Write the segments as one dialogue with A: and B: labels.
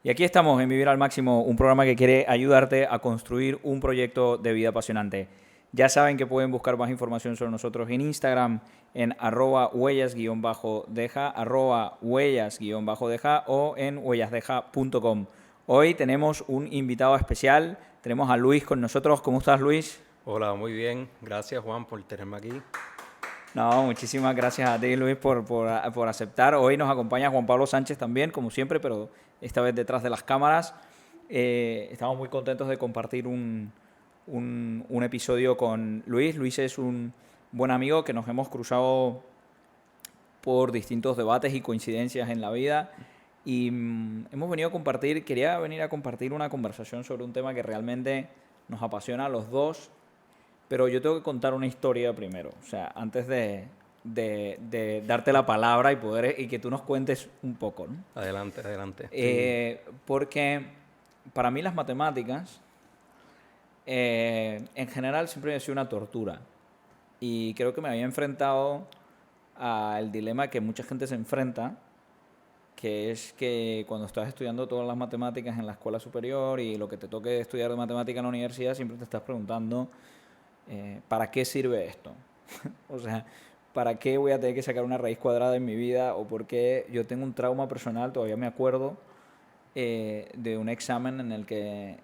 A: Y aquí estamos en Vivir al Máximo, un programa que quiere ayudarte a construir un proyecto de vida apasionante. Ya saben que pueden buscar más información sobre nosotros en Instagram, en @huellas_deja, @huellas_deja o en huellasdeja.com. Hoy tenemos un invitado especial, tenemos a Luis con nosotros. ¿Cómo estás, Luis?
B: Hola, muy bien. Gracias, Juan, por tenerme aquí.
A: No, muchísimas gracias a ti, Luis, por aceptar. Hoy nos acompaña Juan Pablo Sánchez también, como siempre, pero esta vez detrás de las cámaras. Estamos muy contentos de compartir un episodio con Luis. Luis es un buen amigo que nos hemos cruzado por distintos debates y coincidencias en la vida. Y hemos venido a compartir, quería venir a compartir una conversación sobre un tema que realmente nos apasiona a los dos, pero yo tengo que contar una historia primero, o sea, antes de darte la palabra y que tú nos cuentes un poco, ¿no?
B: Adelante, adelante.
A: Porque para mí las matemáticas, en general, siempre han sido una tortura. Y creo que me había enfrentado al dilema que mucha gente se enfrenta, que es que cuando estás estudiando todas las matemáticas en la escuela superior y lo que te toque estudiar de matemática en la universidad, siempre te estás preguntando, ¿para qué sirve esto? O sea, ¿para qué voy a tener que sacar una raíz cuadrada en mi vida? ¿O por qué yo tengo un trauma personal? Todavía me acuerdo de un examen en el que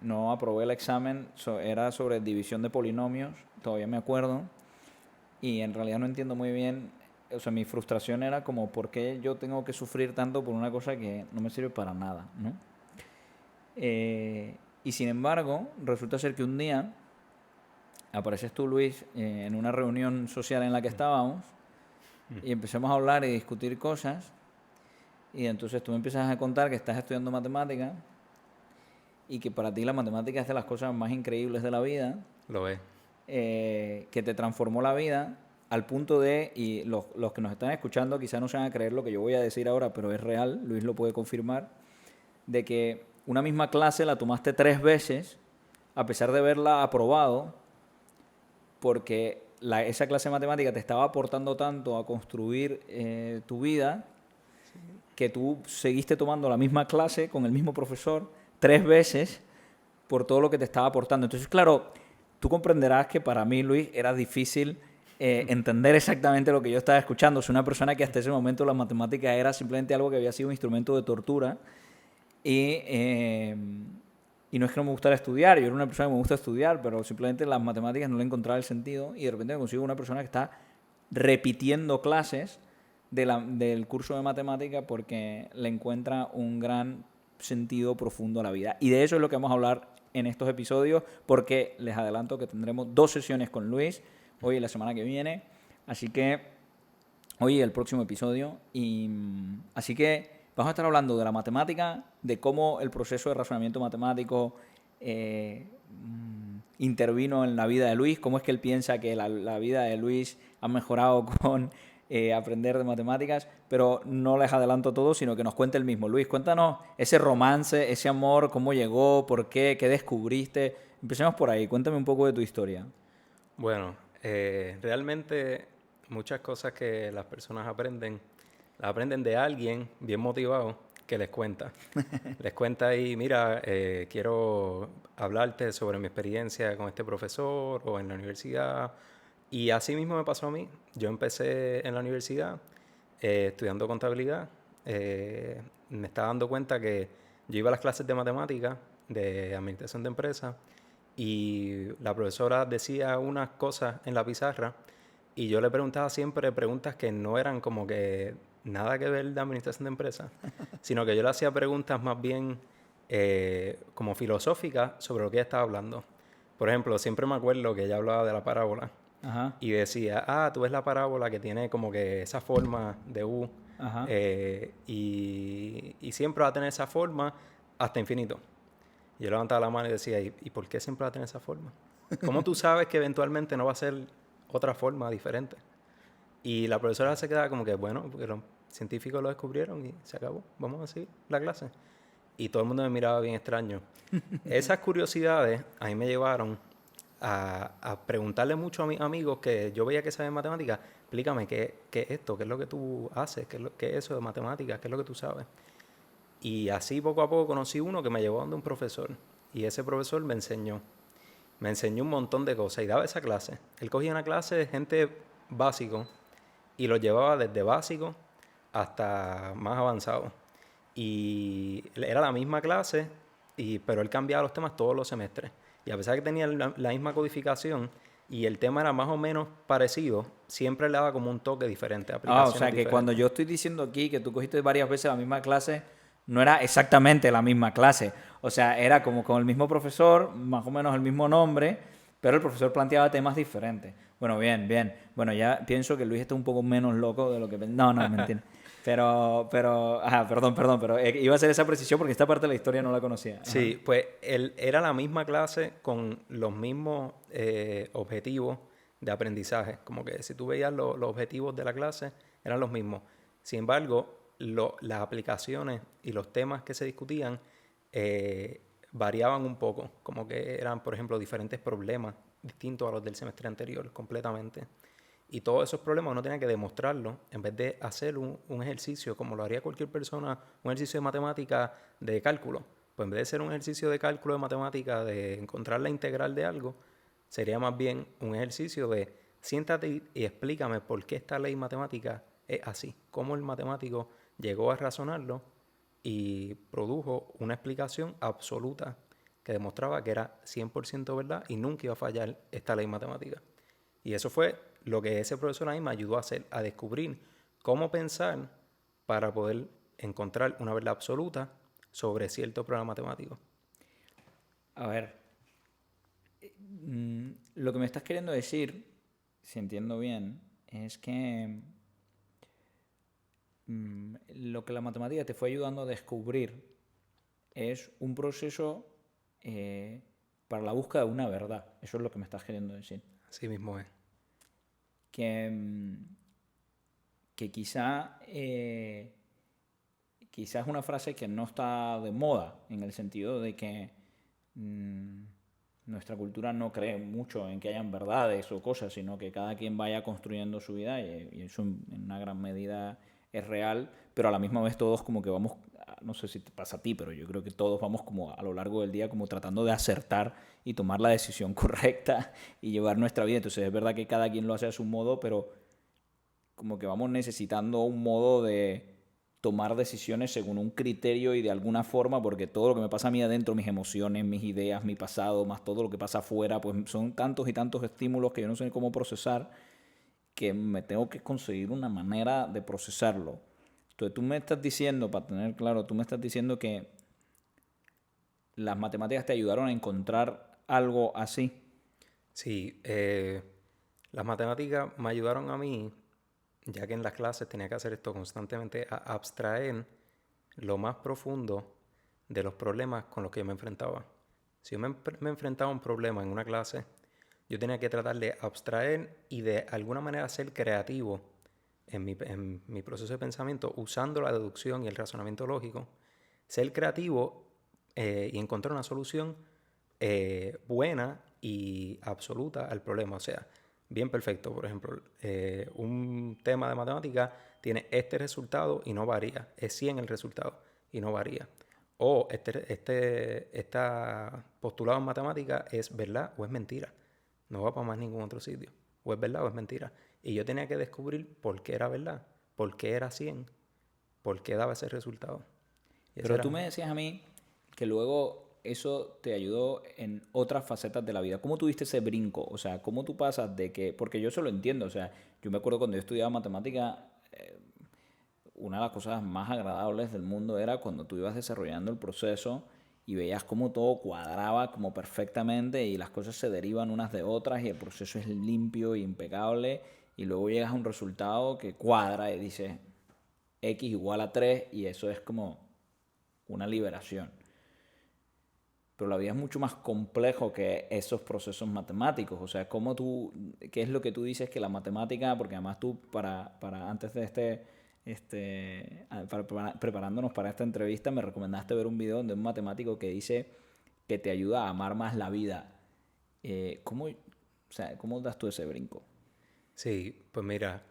A: no aprobé el examen, era sobre división de polinomios, todavía me acuerdo, y en realidad no entiendo muy bien, o sea, mi frustración era como, ¿por qué yo tengo que sufrir tanto por una cosa que no me sirve para nada, ¿no? Y sin embargo, resulta ser que un día apareces tú, Luis, en una reunión social en la que estábamos y empezamos a hablar y discutir cosas y entonces tú me empiezas a contar que estás estudiando matemática y que para ti la matemática es de las cosas más increíbles de la vida,
B: Lo es.
A: que te transformó la vida al punto de, y los que nos están escuchando quizás no se van a creer lo que yo voy a decir ahora, pero es real, Luis lo puede confirmar, de que una misma clase la tomaste 3 veces a pesar de haberla aprobado porque esa clase de matemática te estaba aportando tanto a construir tu vida que tú seguiste tomando la misma clase con el mismo profesor 3 veces por todo lo que te estaba aportando. Entonces, claro, tú comprenderás que para mí, Luis, era difícil entender exactamente lo que yo estaba escuchando. Soy una persona que hasta ese momento la matemática era simplemente algo que había sido un instrumento de tortura y, eh, y no es que no me gustara estudiar, yo era una persona que me gusta estudiar, pero simplemente las matemáticas no le encontraba el sentido y de repente me consigo una persona que está repitiendo clases del curso de matemática porque le encuentra un gran sentido profundo a la vida. Y de eso es lo que vamos a hablar en estos episodios, porque les adelanto que tendremos 2 sesiones con Luis, hoy y la semana que viene. Así que hoy el próximo episodio. Y así que vamos a estar hablando de la matemática, de cómo el proceso de razonamiento matemático intervino en la vida de Luis, cómo es que él piensa que la vida de Luis ha mejorado con aprender de matemáticas, pero no les adelanto todo, sino que nos cuente el mismo. Luis, cuéntanos ese romance, ese amor, cómo llegó, por qué, qué descubriste. Empecemos por ahí, cuéntame un poco de tu historia.
B: Bueno, realmente muchas cosas que las personas aprenden, las aprenden de alguien bien motivado que les cuenta. Les cuenta ahí, mira, quiero hablarte sobre mi experiencia con este profesor o en la universidad. Y así mismo me pasó a mí. Yo empecé en la universidad estudiando contabilidad. Me estaba dando cuenta que yo iba a las clases de matemáticas, de administración de empresas, y la profesora decía unas cosas en la pizarra y yo le preguntaba siempre preguntas que no eran como que nada que ver de administración de empresas, sino que yo le hacía preguntas más bien como filosóficas sobre lo que ella estaba hablando. Por ejemplo, siempre me acuerdo que ella hablaba de la parábola
A: Ajá,
B: y decía, tú ves la parábola que tiene como que esa forma de U
A: ajá.
B: y siempre va a tener esa forma hasta infinito. Yo levantaba la mano y decía, ¿y por qué siempre va a tener esa forma? ¿Cómo tú sabes que eventualmente no va a ser otra forma diferente? Y la profesora se quedaba como que, bueno, porque los científicos lo descubrieron y se acabó, vamos a seguir la clase. Y todo el mundo me miraba bien extraño. Esas curiosidades a mí me llevaron a preguntarle mucho a mis amigos que yo veía que sabían matemáticas, explícame qué es esto, qué es lo que tú haces, qué es eso de matemáticas, qué es lo que tú sabes. Y así poco a poco conocí uno que me llevó a donde un profesor. Y ese profesor me enseñó. Me enseñó un montón de cosas y daba esa clase. Él cogía una clase de gente básico y lo llevaba desde básico hasta más avanzado. Y era la misma clase, pero él cambiaba los temas todos los semestres. Y a pesar de que tenía la misma codificación y el tema era más o menos parecido, siempre le daba como un toque diferente,
A: Ah, o
B: aplicaciones
A: sea que cuando
B: diferentes.
A: yo estoy diciendo aquí que tú cogiste varias veces la misma clase, no era exactamente la misma clase. O sea, era como con el mismo profesor, más o menos el mismo nombre, pero el profesor planteaba temas diferentes. Bueno, bien, bien. Bueno, ya pienso que Luis está un poco menos loco de lo que... No, no, mentira. Perdón, pero iba a hacer esa precisión porque esta parte de la historia no la conocía. Ajá.
B: Sí, pues él era la misma clase con los mismos objetivos de aprendizaje. Como que si tú veías los objetivos de la clase, eran los mismos. Sin embargo, las aplicaciones y los temas que se discutían variaban un poco. Como que eran, por ejemplo, diferentes problemas distintos a los del semestre anterior, completamente. Y todos esos problemas uno tenía que demostrarlo en vez de hacer un ejercicio como lo haría cualquier persona, un ejercicio de matemática de cálculo. Pues en vez de ser un ejercicio de cálculo de matemática, de encontrar la integral de algo, sería más bien un ejercicio de siéntate y explícame por qué esta ley matemática es así. Cómo el matemático llegó a razonarlo y produjo una explicación absoluta que demostraba que era 100% verdad y nunca iba a fallar esta ley matemática. Y eso fue lo que ese profesor a mí me ayudó a hacer, a descubrir cómo pensar para poder encontrar una verdad absoluta sobre cierto problema matemático.
A: A ver, lo que me estás queriendo decir, si entiendo bien, es que lo que la matemática te fue ayudando a descubrir es un proceso para la búsqueda de una verdad. Eso es lo que me estás queriendo decir.
B: Así mismo es.
A: Que, que quizá es una frase que no está de moda, en el sentido de que mm, nuestra cultura no cree mucho en que hayan verdades o cosas, sino que cada quien vaya construyendo su vida y eso en una gran medida es real, pero a la misma vez todos como que vamos, no sé si te pasa a ti, pero yo creo que todos vamos como a lo largo del día como tratando de acertar y tomar la decisión correcta y llevar nuestra vida. Entonces es verdad que cada quien lo hace a su modo, pero como que vamos necesitando un modo de tomar decisiones según un criterio y de alguna forma, porque todo lo que me pasa a mí adentro, mis emociones, mis ideas, mi pasado, más todo lo que pasa afuera, pues son tantos y tantos estímulos que yo no sé cómo procesar, que me tengo que conseguir una manera de procesarlo. Entonces tú me estás diciendo, para tener claro, tú me estás diciendo que las matemáticas te ayudaron a encontrar algo así.
B: Sí, las matemáticas me ayudaron a mí, ya que en las clases tenía que hacer esto constantemente, a abstraer lo más profundo de los problemas con los que yo me enfrentaba. Si yo me enfrentaba a un problema en una clase, yo tenía que tratar de abstraer y de alguna manera ser creativo en mi proceso de pensamiento usando la deducción y el razonamiento lógico, ser creativo y encontrar una solución buena y absoluta al problema. O sea, bien perfecto. Por ejemplo, un tema de matemática tiene este resultado y no varía. Es 100 el resultado y no varía. O esta postulado en matemática es verdad o es mentira. No va para más ningún otro sitio. O es verdad o es mentira. Y yo tenía que descubrir por qué era verdad, por qué era 100, por qué daba ese resultado. Y ese
A: Pero
B: era...
A: tú me decías a mí que luego eso te ayudó en otras facetas de la vida. ¿Cómo tuviste ese brinco? O sea, ¿cómo tú pasas de que... Porque yo eso lo entiendo. O sea, yo me acuerdo cuando yo estudiaba matemática, una de las cosas más agradables del mundo era cuando tú ibas desarrollando el proceso y veías cómo todo cuadraba como perfectamente y las cosas se derivan unas de otras y el proceso es limpio y impecable y luego llegas a un resultado que cuadra y dices x igual a 3 y eso es como una liberación. Pero la vida es mucho más complejo que esos procesos matemáticos. O sea, ¿cómo tú, qué es lo que tú dices que la matemática, porque además tú para antes de preparándonos para esta entrevista me recomendaste ver un video de un matemático que dice que te ayuda a amar más la vida. O sea, ¿cómo das tú ese brinco?
B: Sí, pues mira,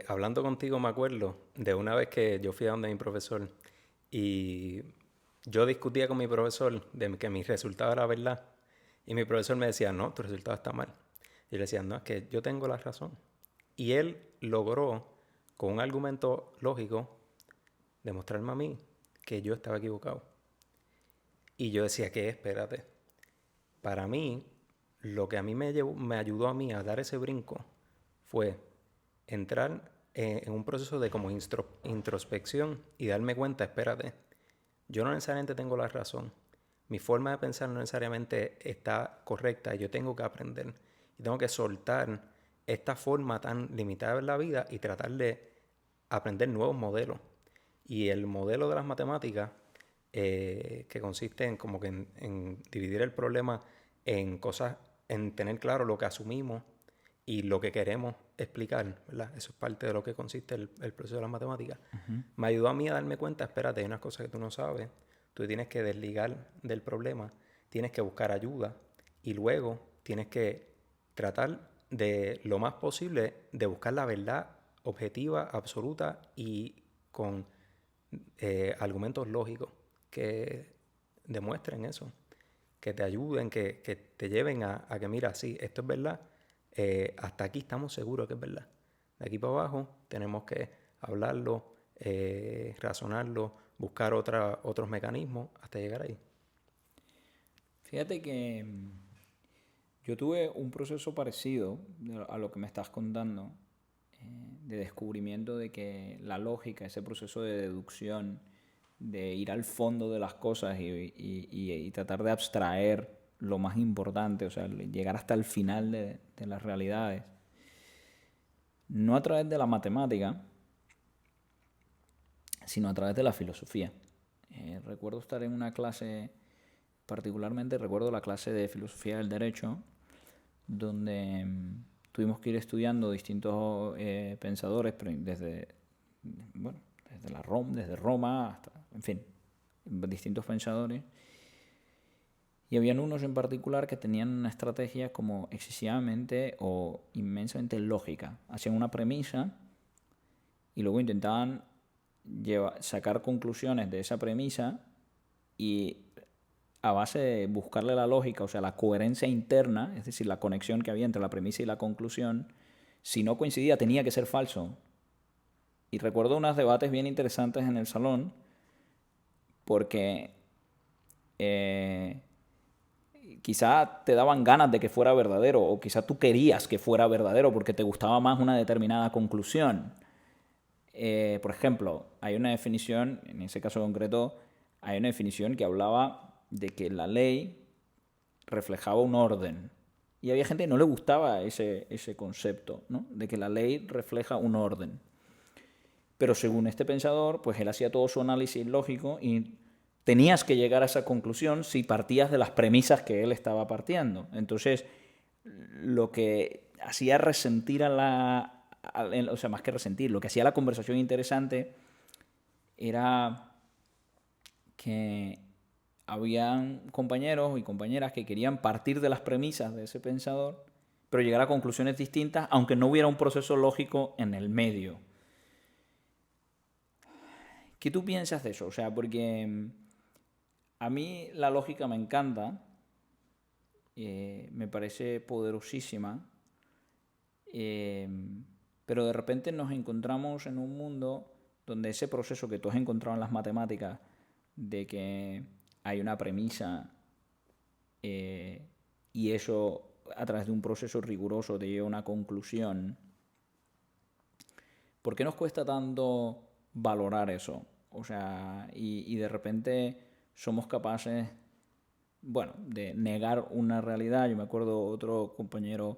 B: hablando contigo me acuerdo de una vez que yo fui a donde mi profesor Y yo discutía con mi profesor de que mi resultado era verdad. Y mi profesor me decía, no, tu resultado está mal. Y yo le decía, no, es que yo tengo la razón. Y él logró, con un argumento lógico, demostrarme a mí que yo estaba equivocado. Y yo decía, ¿qué? Espérate. Para mí, lo que a mí me ayudó a mí a dar ese brinco fue entrar en un proceso de como introspección y darme cuenta, espérate, yo no necesariamente tengo la razón. Mi forma de pensar no necesariamente está correcta y yo tengo que aprender. Y tengo que soltar esta forma tan limitada de ver la vida y tratar de aprender nuevos modelos. Y el modelo de las matemáticas, que consiste en como que en dividir el problema en cosas, en tener claro lo que asumimos y lo que queremos explicar, ¿verdad? Eso es parte de lo que consiste el proceso de las matemáticas. Me ayudó a mí a darme cuenta, espérate, hay unas cosas que tú no sabes, tú tienes que desligar del problema, tienes que buscar ayuda y luego tienes que tratar de lo más posible de buscar la verdad objetiva, absoluta y con argumentos lógicos que demuestren eso, que te ayuden, que te lleven a que mira, sí, esto es verdad, hasta aquí estamos seguros que es verdad. De aquí para abajo tenemos que hablarlo, razonarlo, buscar otros mecanismos hasta llegar ahí.
A: Fíjate que yo tuve un proceso parecido a lo que me estás contando, de descubrimiento de que la lógica, ese proceso de deducción, de ir al fondo de las cosas y tratar de abstraer lo más importante, o sea, llegar hasta el final de las realidades, no a través de la matemática, sino a través de la filosofía. Recuerdo estar en una clase, particularmente recuerdo la clase de filosofía del derecho, donde tuvimos que ir estudiando distintos pensadores, desde desde Roma hasta, en fin, distintos pensadores. Y habían unos en particular que tenían una estrategia como excesivamente o inmensamente lógica. Hacían una premisa y luego intentaban sacar conclusiones de esa premisa y a base de buscarle la lógica, o sea, la coherencia interna, es decir, la conexión que había entre la premisa y la conclusión, si no coincidía tenía que ser falso. Y recuerdo unos debates bien interesantes en el salón porque quizá te daban ganas de que fuera verdadero o quizá tú querías que fuera verdadero porque te gustaba más una determinada conclusión. Por ejemplo, hay una definición, en ese caso concreto, hay una definición que hablaba de que la ley reflejaba un orden. Y había gente que no le gustaba ese concepto, ¿no? De que la ley refleja un orden. Pero según este pensador, pues él hacía todo su análisis lógico y tenías que llegar a esa conclusión si partías de las premisas que él estaba partiendo. Entonces, lo que hacía resentir o sea, más que resentir, lo que hacía la conversación interesante era que habían compañeros y compañeras que querían partir de las premisas de ese pensador, pero llegar a conclusiones distintas, aunque no hubiera un proceso lógico en el medio. ¿Qué tú piensas de eso? O sea, porque a mí la lógica me encanta, me parece poderosísima, pero de repente nos encontramos en un mundo donde ese proceso que tú has encontrado en las matemáticas, de que hay una premisa y eso a través de un proceso riguroso te lleva a una conclusión, ¿por qué nos cuesta tanto valorar eso? O sea, y de repente somos capaces, bueno, de negar una realidad. Yo me acuerdo otro compañero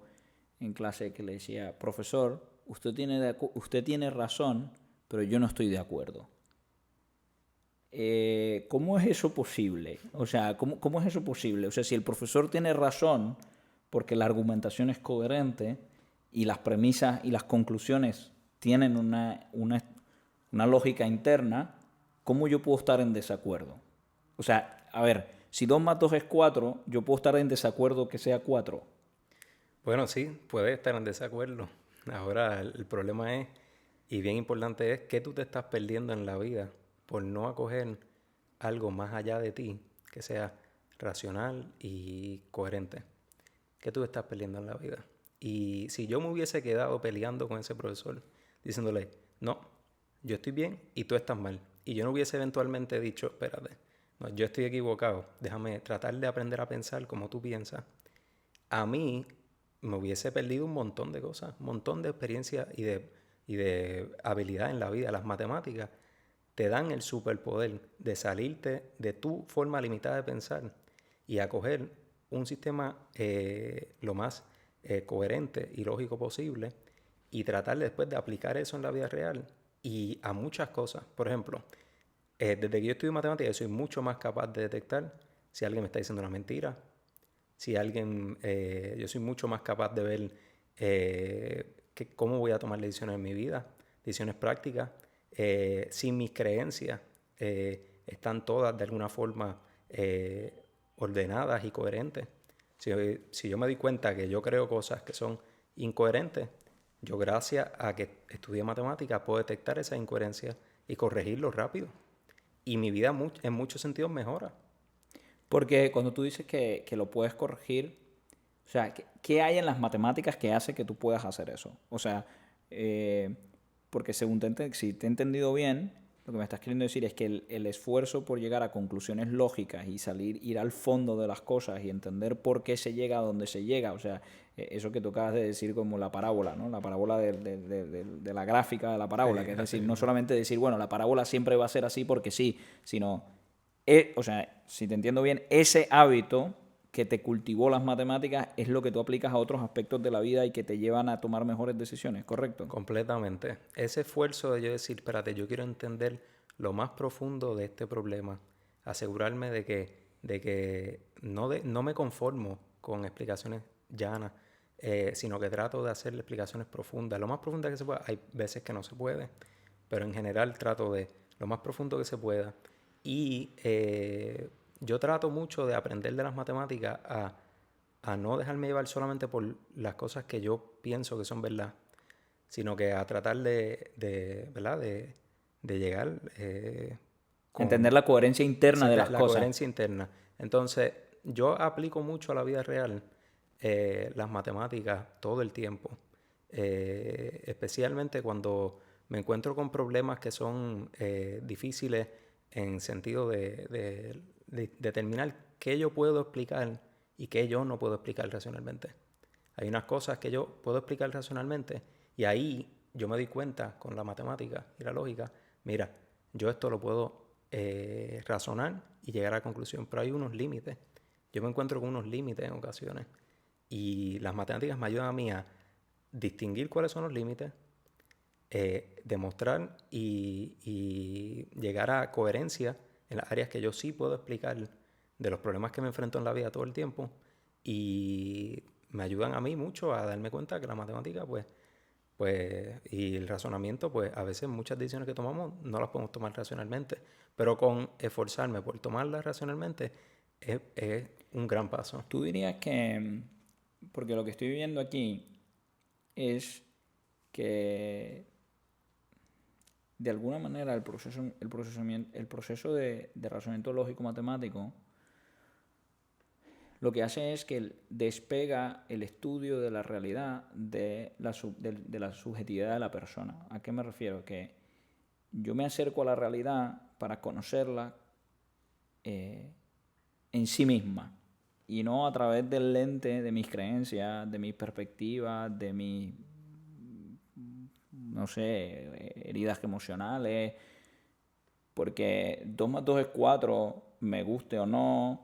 A: en clase que le decía, profesor, usted tiene razón, pero yo no estoy de acuerdo. ¿Cómo es eso posible? O sea, ¿cómo es eso posible? O sea, si el profesor tiene razón porque la argumentación es coherente y las premisas y las conclusiones tienen una lógica interna, ¿cómo yo puedo estar en desacuerdo? O sea, a ver, si 2 más 2 es 4, yo puedo estar en desacuerdo que sea 4.
B: Bueno, sí, puedes estar en desacuerdo. Ahora el problema es, y bien importante es, ¿qué tú te estás perdiendo en la vida por no acoger algo más allá de ti que sea racional y coherente. ¿Qué tú estás peleando en la vida? Y si yo me hubiese quedado peleando con ese profesor, diciéndole, no, yo estoy bien y tú estás mal, y yo no hubiese eventualmente dicho, espérate, no, yo estoy equivocado, déjame tratar de aprender a pensar como tú piensas, a mí me hubiese perdido un montón de cosas, un montón de experiencia y de habilidad en la vida. Las matemáticas te dan el superpoder de salirte de tu forma limitada de pensar y acoger un sistema lo más coherente y lógico posible y tratar después de aplicar eso en la vida real y a muchas cosas. Por ejemplo, desde que yo estudio matemáticas, yo soy mucho más capaz de detectar si alguien me está diciendo una mentira, si alguien, yo soy mucho más capaz de ver cómo voy a tomar decisiones en mi vida, decisiones prácticas, si mis creencias están todas de alguna forma ordenadas y coherentes. Si yo me di cuenta que yo creo cosas que son incoherentes, yo gracias a que estudié matemáticas puedo detectar esas incoherencias y corregirlo rápido. Y mi vida en muchos sentidos mejora.
A: Porque cuando tú dices que lo puedes corregir, o sea, ¿qué hay en las matemáticas que hace que tú puedas hacer eso? O sea, porque según si te he entendido bien, lo que me estás queriendo decir es que el esfuerzo por llegar a conclusiones lógicas y ir al fondo de las cosas y entender por qué se llega a donde se llega, o sea, eso que tú acabas de decir como la parábola, ¿no? La parábola de la gráfica de la parábola,
B: Sí,
A: que es
B: así
A: decir, no
B: mismo.
A: solamente decir, bueno, la parábola siempre va a ser así porque sí, sino, o sea, si te entiendo bien, ese hábito que te cultivó las matemáticas es lo que tú aplicas a otros aspectos de la vida y que te llevan a tomar mejores decisiones, ¿correcto?
B: Completamente. Ese esfuerzo de yo decir, espérate, yo quiero entender lo más profundo de este problema, asegurarme de que no me conformo con explicaciones llanas, sino que trato de hacer explicaciones profundas, lo más profundas que se pueda. Hay veces que no se puede, pero en general trato de lo más profundo que se pueda. Y yo trato mucho de aprender de las matemáticas a no dejarme llevar solamente por las cosas que yo pienso que son verdad, sino que a tratar ¿verdad? De llegar
A: Entender
B: con
A: la coherencia interna
B: sí,
A: de
B: la,
A: las
B: la
A: cosas.
B: coherencia interna. Entonces, yo aplico mucho a la vida real las matemáticas todo el tiempo, especialmente cuando me encuentro con problemas que son difíciles en sentido de determinar qué yo puedo explicar y qué yo no puedo explicar racionalmente. Hay unas cosas que yo puedo explicar racionalmente y ahí yo me di cuenta con la matemática y la lógica, mira, yo esto lo puedo razonar y llegar a la conclusión, pero hay unos límites. Yo me encuentro con unos límites en ocasiones y las matemáticas me ayudan a mí a distinguir cuáles son los límites, demostrar y llegar a coherencia en las áreas que yo sí puedo explicar de los problemas que me enfrento en la vida todo el tiempo y me ayudan a mí mucho a darme cuenta que la matemática, y el razonamiento, pues a veces muchas decisiones que tomamos no las podemos tomar racionalmente, pero con esforzarme por tomarlas racionalmente es un gran paso.
A: Tú dirías que, porque lo que estoy viendo aquí es que de alguna manera el proceso de razonamiento lógico matemático lo que hace es que despega el estudio de la realidad de la subjetividad de la persona. ¿A qué me refiero? Que yo me acerco a la realidad para conocerla en sí misma y no a través del lente de mis creencias, de mis perspectivas, de mis, no sé, heridas emocionales, porque 2 más 2 es 4, me guste o no,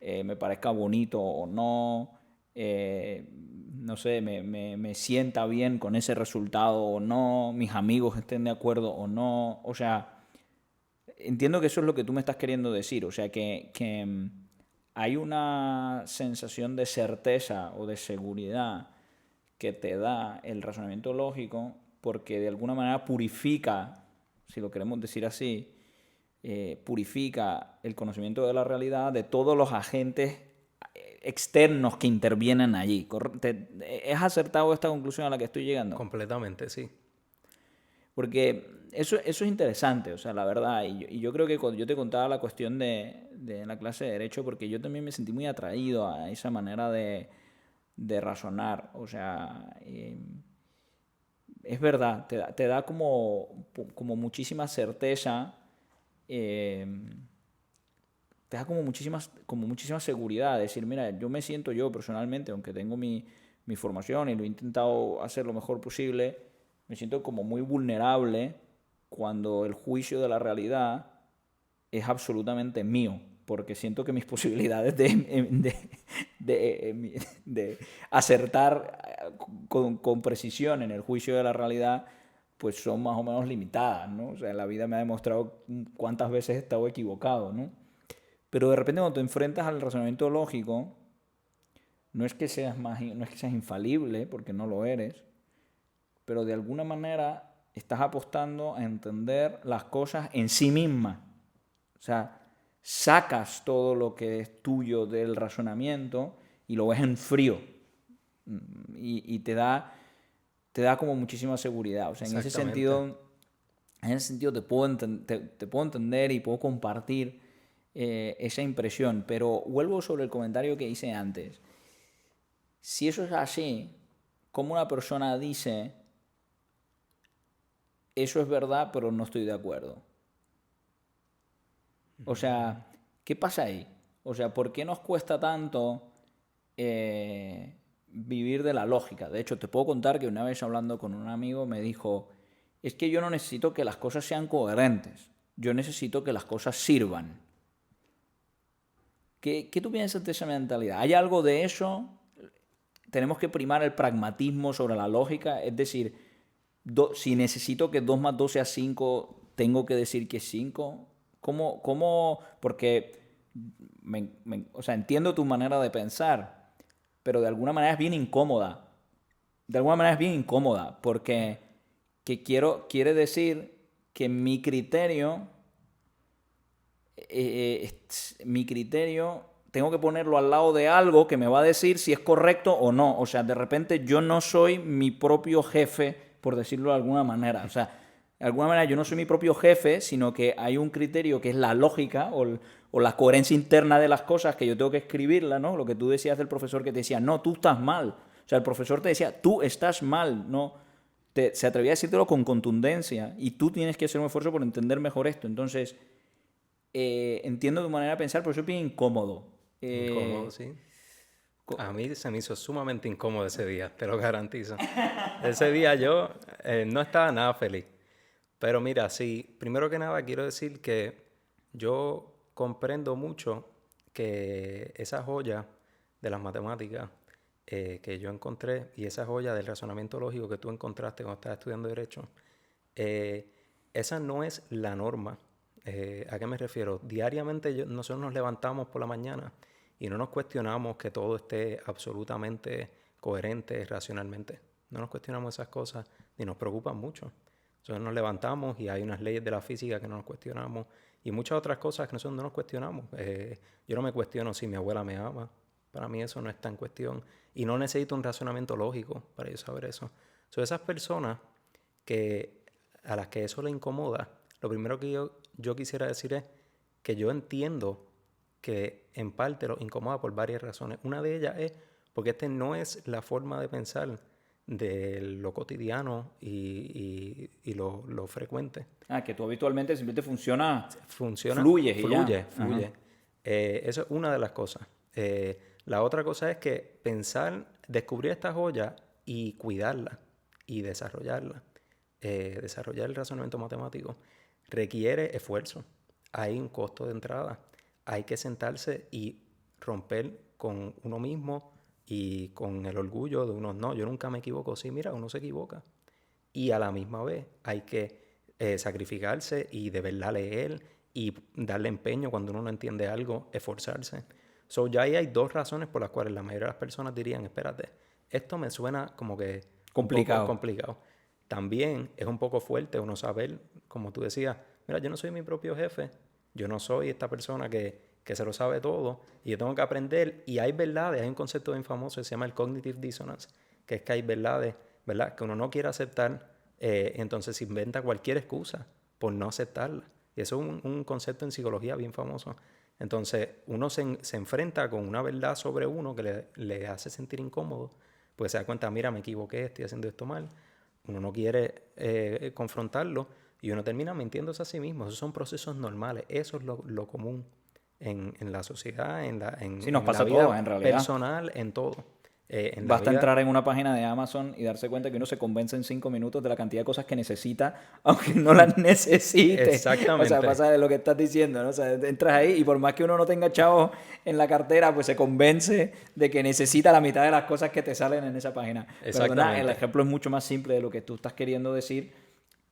A: me parezca bonito o no, no sé, me sienta bien con ese resultado o no, mis amigos estén de acuerdo o no, o sea, entiendo que eso es lo que tú me estás queriendo decir, o sea, que hay una sensación de certeza o de seguridad que te da el razonamiento lógico porque de alguna manera purifica, si lo queremos decir así, purifica el conocimiento de la realidad de todos los agentes externos que intervienen allí. ¿Es acertado esta conclusión a la que estoy llegando?
B: Completamente, sí.
A: Porque eso es interesante, o sea, la verdad. Y yo creo que cuando yo te contaba la cuestión de la clase de Derecho, porque yo también me sentí muy atraído a esa manera de razonar. O sea, es verdad, te da como muchísima certeza, eh, te da como muchísima seguridad. Decir, mira, yo me siento yo personalmente, aunque tengo mi formación y lo he intentado hacer lo mejor posible, me siento como muy vulnerable cuando el juicio de la realidad es absolutamente mío, porque siento que mis posibilidades de acertar con precisión en el juicio de la realidad pues son más o menos limitadas, ¿no? O sea, la vida me ha demostrado cuántas veces he estado equivocado, ¿no? Pero de repente cuando te enfrentas al razonamiento lógico, no es que seas infalible, porque no lo eres, pero de alguna manera estás apostando a entender las cosas en sí mismas. O sea, sacas todo lo que es tuyo del razonamiento y lo ves en frío. Y te da como muchísima seguridad. O sea,
B: Exactamente.
A: en ese sentido te puedo entender y puedo compartir esa impresión. Pero vuelvo sobre el comentario que hice antes. Si eso es así, ¿cómo una persona dice eso es verdad, pero no estoy de acuerdo? O sea, ¿qué pasa ahí? O sea, ¿por qué nos cuesta tanto vivir de la lógica? De hecho, te puedo contar que una vez hablando con un amigo me dijo, es que yo no necesito que las cosas sean coherentes, yo necesito que las cosas sirvan. ¿Qué tú piensas de esa mentalidad? ¿Hay algo de eso? ¿Tenemos que primar el pragmatismo sobre la lógica? Es decir, si necesito que 2 más 2 sea 5, tengo que decir que es 5. ¿Cómo? Porque, o sea, entiendo tu manera de pensar, pero de alguna manera es bien incómoda. De alguna manera es bien incómoda, porque quiere decir que mi criterio tengo que ponerlo al lado de algo que me va a decir si es correcto o no. O sea, de repente yo no soy mi propio jefe, por decirlo de alguna manera. O sea, de alguna manera yo no soy mi propio jefe, sino que hay un criterio que es la lógica o la coherencia interna de las cosas que yo tengo que escribirla, ¿no? Lo que tú decías del profesor que te decía, no, tú estás mal. O sea, el profesor te decía, tú estás mal, no. Se atrevía a decírtelo con contundencia y tú tienes que hacer un esfuerzo por entender mejor esto. Entonces, entiendo tu manera de pensar, pero soy bien incómodo.
B: Incómodo, sí. A mí se me hizo sumamente incómodo ese día, te lo garantizo. Ese día yo no estaba nada feliz. Pero mira, sí, primero que nada quiero decir que yo comprendo mucho que esa joya de las matemáticas que yo encontré y esa joya del razonamiento lógico que tú encontraste cuando estabas estudiando Derecho, eh, esa no es la norma. ¿A qué me refiero? Diariamente nosotros nos levantamos por la mañana y no nos cuestionamos que todo esté absolutamente coherente racionalmente. No nos cuestionamos esas cosas ni nos preocupan mucho. Nosotros nos levantamos y hay unas leyes de la física que no nos cuestionamos y muchas otras cosas que nosotros no nos cuestionamos. Yo no me cuestiono si mi abuela me ama. Para mí eso no está en cuestión. Y no necesito un razonamiento lógico para yo saber eso. Son esas personas que, a las que eso le incomoda, lo primero que yo quisiera decir es que yo entiendo que en parte los incomoda por varias razones. Una de ellas es porque este no es la forma de pensar de lo cotidiano y lo frecuente.
A: Ah, que tú habitualmente simplemente
B: Funciona,
A: fluyes y ya.
B: fluye,
A: Ajá.
B: fluye. Eso es una de las cosas. La otra cosa es que descubrir esta joya y cuidarla y desarrollarla, desarrollar el razonamiento matemático, requiere esfuerzo. Hay un costo de entrada. Hay que sentarse y romper con uno mismo y con el orgullo de uno. No, yo nunca me equivoco. Sí, mira, uno se equivoca. Y a la misma vez hay que sacrificarse y de verdad leer y darle empeño cuando uno no entiende algo, esforzarse. So, ya ahí hay dos razones por las cuales la mayoría de las personas dirían, espérate, esto me suena como que un poco
A: Complicado.
B: complicado. También es un poco fuerte uno saber, como tú decías, mira, yo no soy mi propio jefe, yo no soy esta persona que se lo sabe todo y yo tengo que aprender. Y hay verdades, hay un concepto bien famoso que se llama el cognitive dissonance, que es que hay verdades, ¿verdad?, que uno no quiere aceptar entonces se inventa cualquier excusa por no aceptarla. Y eso es un concepto en psicología bien famoso. Entonces, uno se enfrenta con una verdad sobre uno que le hace sentir incómodo, pues se da cuenta, mira, me equivoqué, estoy haciendo esto mal. Uno no quiere confrontarlo y uno termina mintiéndose a sí mismo. Esos son procesos normales. Eso es lo común en la sociedad,
A: Sí, nos
B: en
A: pasa
B: la
A: a
B: vida
A: todos, en realidad.
B: personal, en todo. En la
A: Basta
B: vida,
A: entrar en una página de Amazon y darse cuenta que uno se convence en 5 minutos de la cantidad de cosas que necesita, aunque no las necesite. O sea,
B: exactamente,
A: pasa de lo que estás diciendo, ¿no? O sea, entras ahí y por más que uno no tenga chavos en la cartera, pues se convence de que necesita la mitad de las cosas que te salen en esa página. Perdona, el
B: exactamente.
A: ejemplo es mucho más simple de lo que tú estás queriendo decir,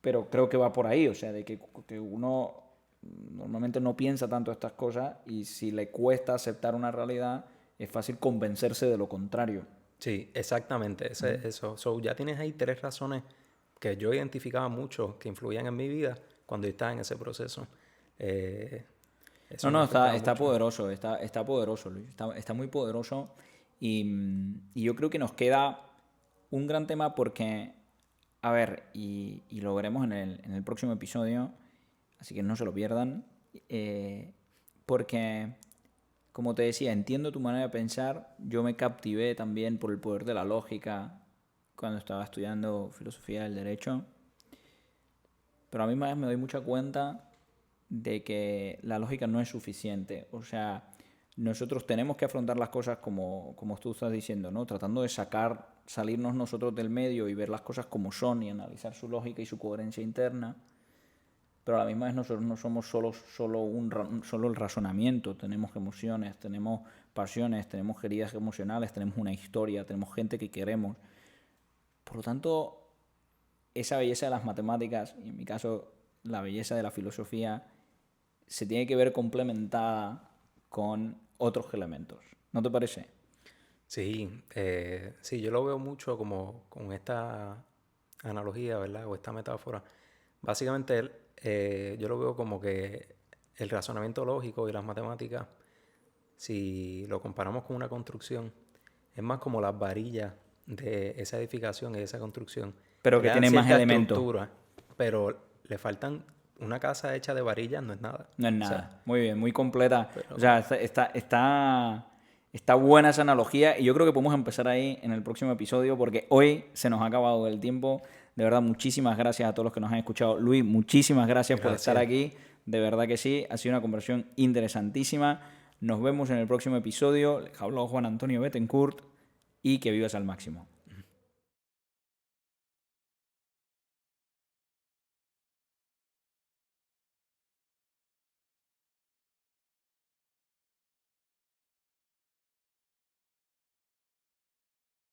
A: pero creo que va por ahí. O sea, de que uno normalmente no piensa tanto estas cosas y si le cuesta aceptar una realidad, es fácil convencerse de lo contrario.
B: Sí, exactamente. Eso. So, ya tienes ahí 3 razones que yo identificaba mucho que influían en mi vida cuando yo estaba en ese proceso. Eh,
A: No,
B: Eso me
A: no,
B: afectaba
A: está
B: mucho.
A: poderoso, está poderoso, Luis, está muy poderoso y yo creo que nos queda un gran tema porque, a ver, y lo veremos en el próximo episodio, así que no se lo pierdan, porque, como te decía, entiendo tu manera de pensar, yo me captivé también por el poder de la lógica cuando estaba estudiando filosofía del derecho, pero a mí más me doy mucha cuenta de que la lógica no es suficiente. O sea, nosotros tenemos que afrontar las cosas como tú estás diciendo, ¿no? Tratando de salirnos nosotros del medio y ver las cosas como son y analizar su lógica y su coherencia interna. Pero a la misma vez nosotros no somos solo el razonamiento, tenemos emociones, tenemos pasiones, tenemos heridas emocionales, tenemos una historia, tenemos gente que queremos. Por lo tanto, esa belleza de las matemáticas, y en mi caso la belleza de la filosofía, se tiene que ver complementada con otros elementos. ¿No te parece?
B: Sí, sí, yo lo veo mucho como con esta analogía, ¿verdad? O esta metáfora. Básicamente, yo lo veo como que el razonamiento lógico y las matemáticas, si lo comparamos con una construcción, es más como las varillas de esa edificación y de esa construcción,
A: Pero
B: que
A: que
B: le dan
A: tiene más
B: cierta
A: elementos.
B: estructura, pero le faltan una casa hecha de varillas, no es nada.
A: No es
B: O sea,
A: nada. Muy bien, muy completa.
B: pero
A: O sea, está buena esa analogía y yo creo que podemos empezar ahí en el próximo episodio porque hoy se nos ha acabado el tiempo. De verdad, muchísimas gracias a todos los que nos han escuchado. Luis, muchísimas gracias por estar
B: gracias.
A: aquí. De verdad que sí, ha sido una conversación interesantísima. Nos vemos en el próximo episodio. Les habló Juan Antonio Bettencourt y que vivas al máximo.